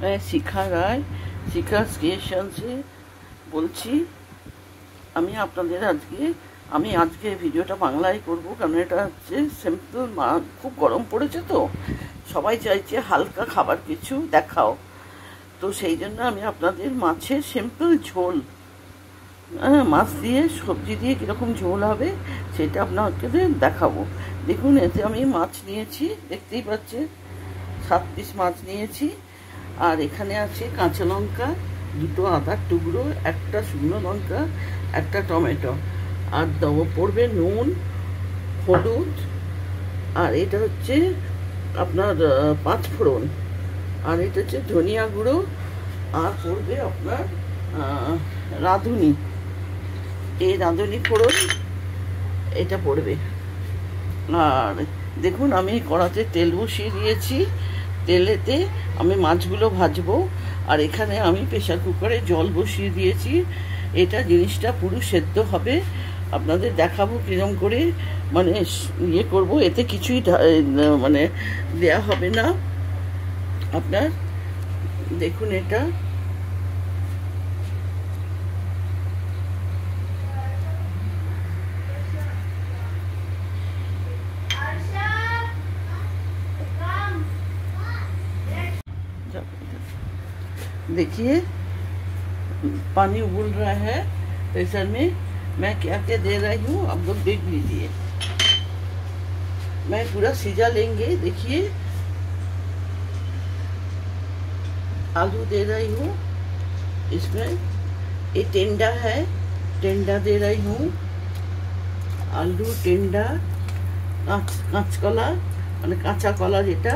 मैं শিখা রায় শিখা ক্রিয়েশন से বলছি। আমি আজকে ভিডিওটা বাংলায় করব, কারণ এটা হচ্ছে সিম্পল। খুব গরম পড়েছে তো সবাই চাইছে হালকা খাবার কিছু দেখাও, তো সেই জন্য আমি আপনাদের মাছের সিম্পল ঝোল, মাছ দিয়ে সবজি দিয়ে কীরকম ঝোল হবে সেটা আপনাকে দেখাবো। দেখুন, এতে আমি মাছ নিয়েছি, দেখতেই পাচ্ছেন 7 পিস মাছ নিয়েছি। আর এখানে আছে কাঁচা লঙ্কা, 2টো আদার টুকরো, 1টা শুকনো লঙ্কা, 1টা টমেটো, আর পড়বে নুন, হলুদ, আর এটা হচ্ছে আপনার 5 ফোড়ন, আর এটা হচ্ছে ধনিয়া গুঁড়ো, আর পড়বে আপনার রাঁধুনি, এই রাঁধুনি ফোড়ন এটা পড়বে। আর দেখুন, আমি কড়াতে তেল বসিয়ে দিয়েছি, তেলেতে আমি মাছগুলো ভাজবো। আর এখানে আমি প্রেসার কুকারে জল বসিয়ে দিয়েছি, এটা জিনিসটা পুরো সেদ্ধ হবে। আপনাদের দেখাবো কিরম করে মানে ইয়ে করব, এতে কিছুই মানে দেয়া হবে না আপনার। দেখুন, এটা देखिए पानी उबल रहा है प्रेशर में। मैं क्या क्या दे रही हूँ आप लोग देख लीजिए। मैं पूरा सीजा लेंगे। देखिए, आलू दे रही हूँ इसमें, ये टेंडा है, टेंडा दे रही हूँ, आलू टेंडा, কাঁচকলা মানে কাঁচা কলা যেটা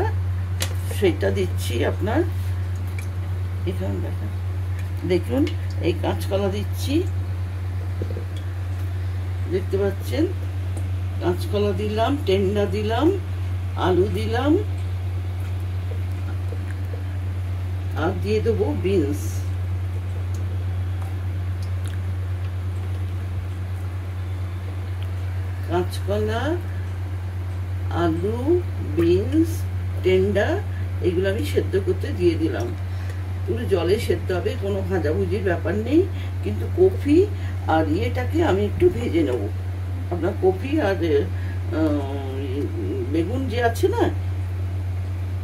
সেটা দিচ্ছি আপনার। এখানে দেখুন, এই কাঁচকলা দিচ্ছি, দেখতে পাচ্ছেন, কাঁচকলা দিলাম, টেন্ডা দিলাম, আলু দিলাম, আর দিয়ে দেবো বিনস। কাঁচকলা, আলু, বিনস, টেন্ডা এগুলো আমি সেদ্ধ করতে দিয়ে দিলাম। পুরো জলে সেদ্ধ হবে, কোনো ভাজাভুজির ব্যাপার নেই। কিন্তু কফি আর ইয়েটাকে আমি একটু ভেজে নেব। আপনার কফি আর বেগুন যে আছে না,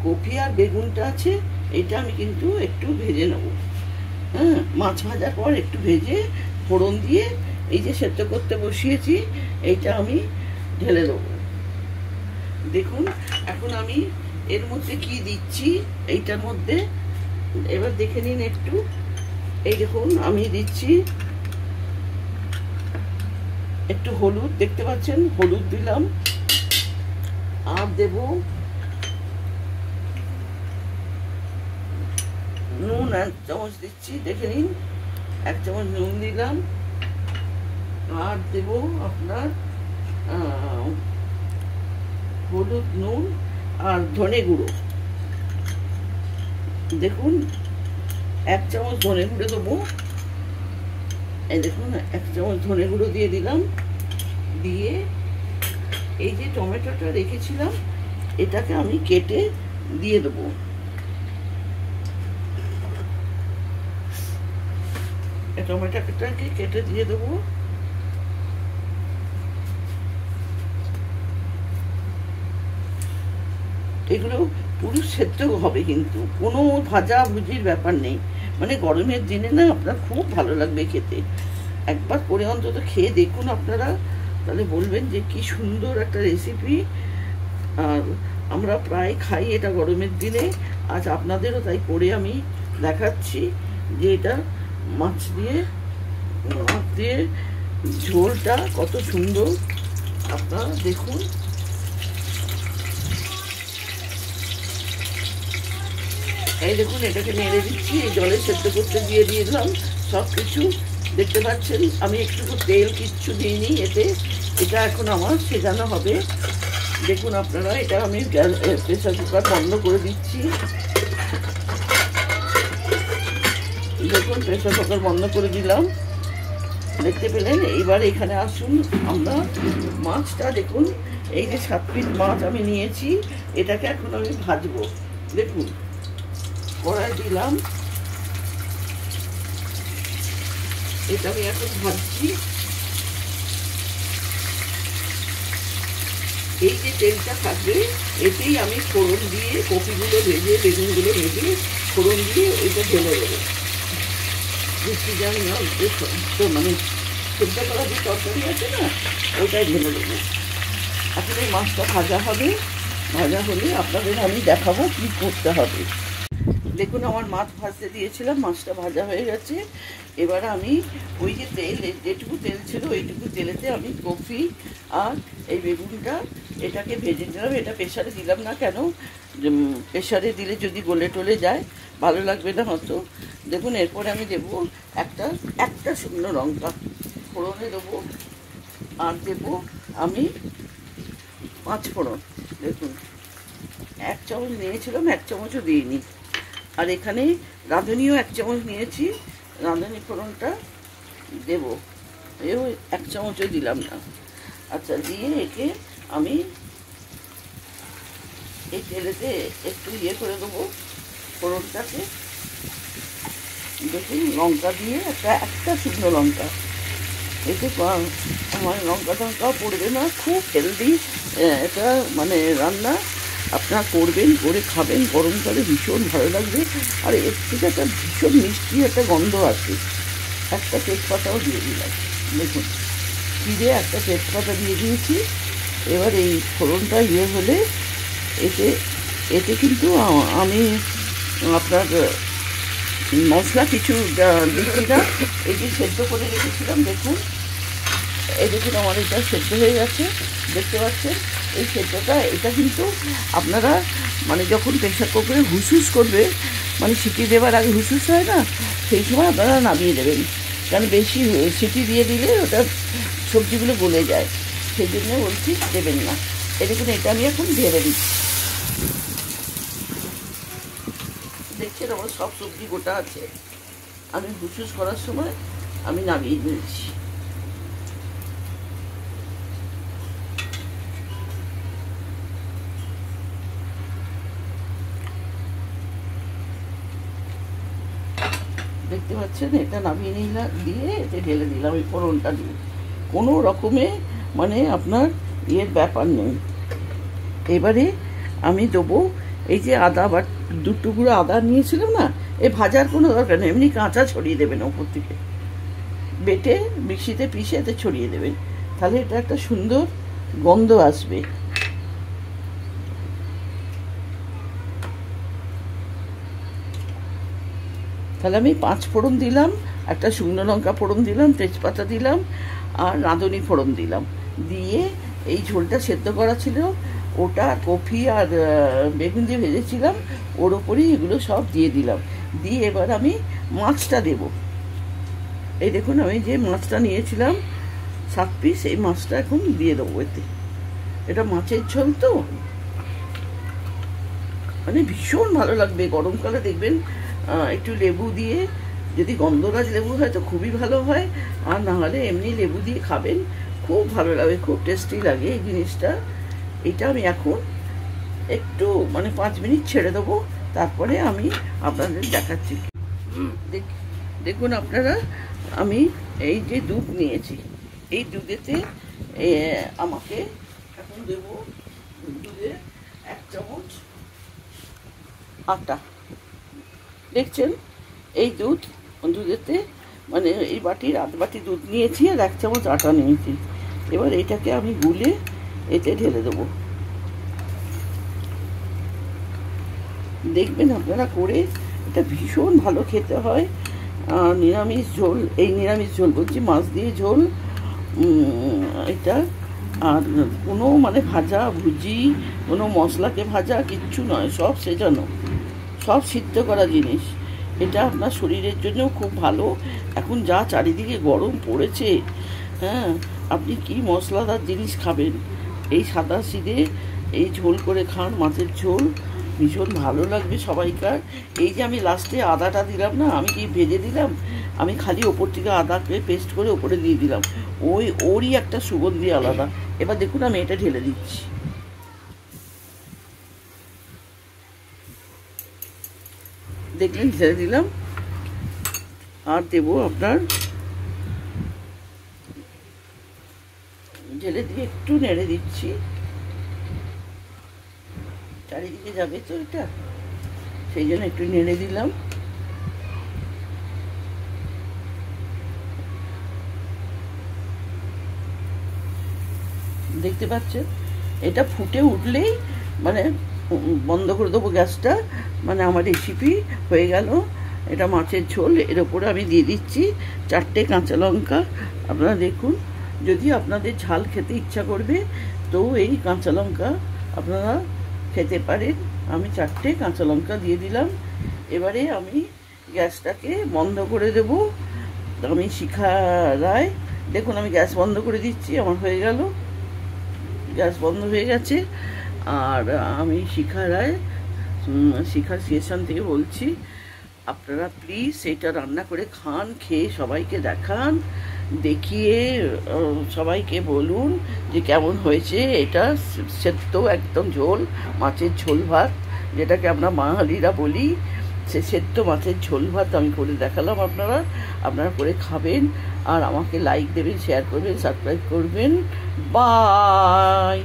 কফি আর বেগুনটা আছে, এটা আমি কিন্তু একটু ভেজে নেব। হ্যাঁ, মাছ ভাজার পর একটু ভেজে ফোড়ন দিয়ে এই যে সেদ্ধ করতে বসিয়েছি এইটা আমি ঢেলে দেবো। দেখুন, এখন আমি এর মধ্যে কি দিচ্ছি এইটার মধ্যে এবার দেখে নিন একটু। এই দেখুন, আমি দিচ্ছি একটু হলুদ, দেখতে পাচ্ছেন, হলুদ দিলাম। আর দেব নুন, 1 চামচ দিচ্ছি, দেখে নিন, 1 চামচ নুন দিলাম। আর দেব আপনার হলুদ, নুন আর ধনে গুঁড়ো। দেখুন, 1 চামচ ধনে গুঁড়ো দেবো। এই দেখুন, 1 চামচ ধনে গুঁড়ো দিয়ে দিলাম। দিয়ে এই যে টমেটোটা রেখেছিলাম এটাকে আমি কেটে দিয়ে দেবো। টমেটোটাকে কেটে দিয়ে দেবো। এগুলো পুরো সেদ্ধ হবে, কিন্তু কোনো ভাজা ভুজির ব্যাপার নেই। মানে গরমের দিনে না আপনার খুব ভালো লাগবে খেতে। একবার করে অন্তত খেয়ে দেখুন আপনারা, তাহলে বলবেন যে কি সুন্দর একটা রেসিপি। আর আমরা প্রায় খাই এটা গরমের দিনে। আজ আপনাদেরও তাই করে আমি দেখাচ্ছি যে এটা মাছ দিয়ে ঝোলটা কত সুন্দর আপনারা দেখুন। এই দেখুন, এটাকে নেড়ে দিচ্ছি, জলে সেদ্ধ করতে দিয়ে দিলাম সব কিছু। দেখতে পাচ্ছেন আমি একটু তেল কিচ্ছু দিইনি এতে। এটা এখন আমার সেজানো হবে। দেখুন আপনারা, এটা আমি প্রেসার কুকার বন্ধ করে দিচ্ছি। দেখুন, প্রেসার কুকার বন্ধ করে দিলাম, দেখতে পেলেন। এইবার এখানে আসুন, আমরা মাছটা দেখুন, এই যে 7 পিস মাছ আমি নিয়েছি, এটাকে এখন আমি ভাজবো। দেখুন, কড়াই দিলাম, এটা আমি এখন ভাজছি। এই যে তেলটা থাকবে এতেই আমি ফোড়ন দিয়ে কপিগুলো ভেজে বেগুনগুলো ভেজে ফোড়ন দিয়ে ওইটা ঢেলে দেবো। মিষ্টি জানি না মানে সেদ্ধ করা যে তরকারি আছে না ওটাই ঢেলে দেবো। আসলে মাছটা ভাজা হবে, ভাজা হলে আপনাদের আমি দেখাবো কি করতে হবে। দেখুন আমার মাছ ভাজতে দিয়েছিলাম, মাছটা ভাজা হয়ে গেছে। এবার আমি ওই যে তেল, যেটুকু তেল ছিল ওইটুকু তেলেতে আমি কফি আর এই বেগুনটা এটাকে ভেজে নিলাম। এটা প্রেশারে দিলাম না, কেন প্রেশারে দিলে যদি গলে টলে যায় ভালো লাগবে না হয়তো। দেখুন এরপরে আমি দেবো একটা শুকনো লঙ্কা ফোড়নে দেবো, আর দেবো আমি 5 ফোড়ন। দেখুন 1 চামচ নিয়েছিলাম, 1 চামচও দিইনি। আর এখানে রাঁধুনিও 1 চামচ নিয়েছি, রাঁধুনি ফোড়নটা দেবো, এও 1 চামচও দিলাম না। আচ্ছা, দিয়ে একে আমি এই তেলেতে একটু ইয়ে করে দেবো ফোড়নটাকে। দেখুন লঙ্কা দিয়ে একটা শুকনো লঙ্কা, এতে আমার লঙ্কা টঙ্কাও পড়বে না, খুব হেলদি এটা মানে রান্না। আপনারা করবেন, করে খাবেন, গরমকালে ভীষণ ভালো লাগবে। আর এর থেকে একটা ভীষণ মিষ্টি একটা গন্ধ আছে। একটা তেজপাতাও দিয়ে দিলাম, দেখুন জিরে একটা তেজপাতা দিয়ে দিয়েছি। এবার এই ফোড়নটা ইয়ে হলে এতে কিন্তু আমি আপনার মশলা কিছু দিচ্ছি না। এই যে সেদ্ধ করে রেখেছিলাম, দেখুন এই দেখুন আমার এটা সেদ্ধ হয়ে গেছে, দেখতে পাচ্ছেন এই সেদ্ধটা। এটা কিন্তু আপনারা মানে যখন প্রেশার কুকারে হুসহুস করবে, মানে সিটি দেওয়ার আগে হুসহুস হয় না, সেই সময় আপনারা নামিয়ে দেবেন। কারণ বেশি সিটি দিয়ে দিলে ওটা সবজিগুলো গলে যায়, সেই জন্য বলছি দেবেন না। এই দেখুন এটা আমি এখন ঢেলে দিচ্ছি। দেখছেন আমার সব সবজি গোটা আছে, আমি হুসহুস করার সময় আমি নামিয়ে দিয়েছি। দেখতে পাচ্ছেন এটা নামিয়ে নিলাম, দিয়ে এতে ঢেলে দিলাম এই ফোড়নটা দিয়ে। কোনো রকমে মানে আপনার ইয়ের ব্যাপার নেই। এবারে আমি দেবো এই যে আদা, বা 2 টুকরো আদা নিয়েছিলাম না, এই ভাজার কোনো দরকার নেই, এমনি কাঁচা ছড়িয়ে দেবেন ওপর থেকে, বেটে মিক্সিতে পিষে এতে ছড়িয়ে দেবেন, তাহলে এটা একটা সুন্দর গন্ধ আসবে। তাহলে আমি 5 ফোড়ন দিলাম, একটা শুকনো লঙ্কা ফোড়ন দিলাম, তেজপাতা দিলাম, আর রাঁধুনি ফোড়ন দিলাম। দিয়ে এই ঝোলটা সেদ্ধ করা ছিল ওটা, কফি আর বেগুন দিয়ে ভেজেছিলাম, ওর ওপরেই এগুলো সব দিয়ে দিলাম। দিয়ে এবার আমি মাছটা দেব। এই দেখুন আমি যে মাছটা নিয়েছিলাম 7 পিস, এই মাছটা এখন দিয়ে দেবো এতে। এটা মাছের ঝোল তো মানে ভীষণ ভালো লাগবে গরমকালে। দেখবেন একটু লেবু দিয়ে, যদি গন্ধরাজ লেবু হয় তো খুবই ভালো হয়, আর না হলে এমনি লেবু দিয়ে খাবেন, খুব ভালো লাগে, খুব টেস্টি লাগে এই জিনিসটা। এটা আমি এখন একটু মানে 5 মিনিট ছেড়ে দেবো, তারপরে আমি আপনাদের দেখাচ্ছি। দেখুন আপনারা, আমি এই যে দুধ নিয়েছি, এই দুধেতে আমাকে এখন দেবো দুধে 1 চামচ আটা। দেখছেন এই দুধেতে মানে এই বাটির 1/2 বাটি দুধ নিয়েছি আর 1 চামচ আটা নিয়েছি। এবার এটাকে আমি গুলে এতে ঢেলে দেবো। দেখবেন আপনারা করে, এটা ভীষণ ভালো খেতে হয়। নিরামিষ ঝোল, এই নিরামিষ ঝোল বলছি, মাছ দিয়ে ঝোল এটা। আর কোনো মানে ভাজা ভুজি, কোনো মশলাকে ভাজা কিচ্ছু নয়, সব সেজানো, সব সিদ্ধ করা জিনিস। এটা আপনার শরীরের জন্যও খুব ভালো। এখন যা চারিদিকে গরম পড়েছে, হ্যাঁ, আপনি কি মশলাদার জিনিস খাবেন? এই সাদা সিধে এই ঝোল করে খান, মাছের ঝোল, ভীষণ ভালো লাগবে সবাইকার। এই যে আমি লাস্টে আদাটা দিলাম না, আমি কি ভেজে দিলাম, আমি খালি ওপর থেকে আদাকে পেস্ট করে ওপরে দিয়ে দিলাম, ওরই একটা সুগন্ধি আলাদা। এবার দেখুন আমি এটা ঢেলে দিচ্ছি। দেখলেন ছেড়ে দিলাম। আর দেবো আপনার ঢেলে দিয়ে একটু নেড়ে দিচ্ছি, চারিদিকে যাবে তো এটা, সেই জন্য একটু নেড়ে দিলাম। দেখতে পাচ্ছেন এটা ফুটে উঠলেই মানে বন্ধ করে দেবো গ্যাসটা, মানে আমার রেসিপি হয়ে গেল। এটা মাছের ঝোল, এর ওপরে আমি দিয়ে দিচ্ছি 4টে কাঁচা লঙ্কা। আপনারা দেখুন, যদি আপনাদের ঝাল খেতে ইচ্ছা করবে তো এই কাঁচা লঙ্কা আপনারা খেতে পারেন। আমি 4টে কাঁচা লঙ্কা দিয়ে দিলাম। এবারে আমি গ্যাসটাকে বন্ধ করে দেব। আমি শিখা রায়, দেখুন আমি গ্যাস বন্ধ করে দিচ্ছি, আমার হয়ে গেল, গ্যাস বন্ধ হয়ে গেছে। আর আমি শিখা রায়, শিখা স্টেশন থেকে বলছি, আপনারা প্লিজ এটা রান্না করে খান, খেয়ে সবাইকে দেখান, দেখিয়ে সবাইকে বলুন যে কেমন হয়েছে। এটা সেদ্ধ একদম ঝোল, মাছের ঝোল ভাত, যেটাকে আমরা বাঙালিরা বলি, সে সেদ্ধ মাছের ঝোল ভাত আমি করে দেখালাম। আপনারা করে খাবেন, আর আমাকে লাইক দেবেন, শেয়ার করবেন, সাবস্ক্রাইব করবেন। বাই।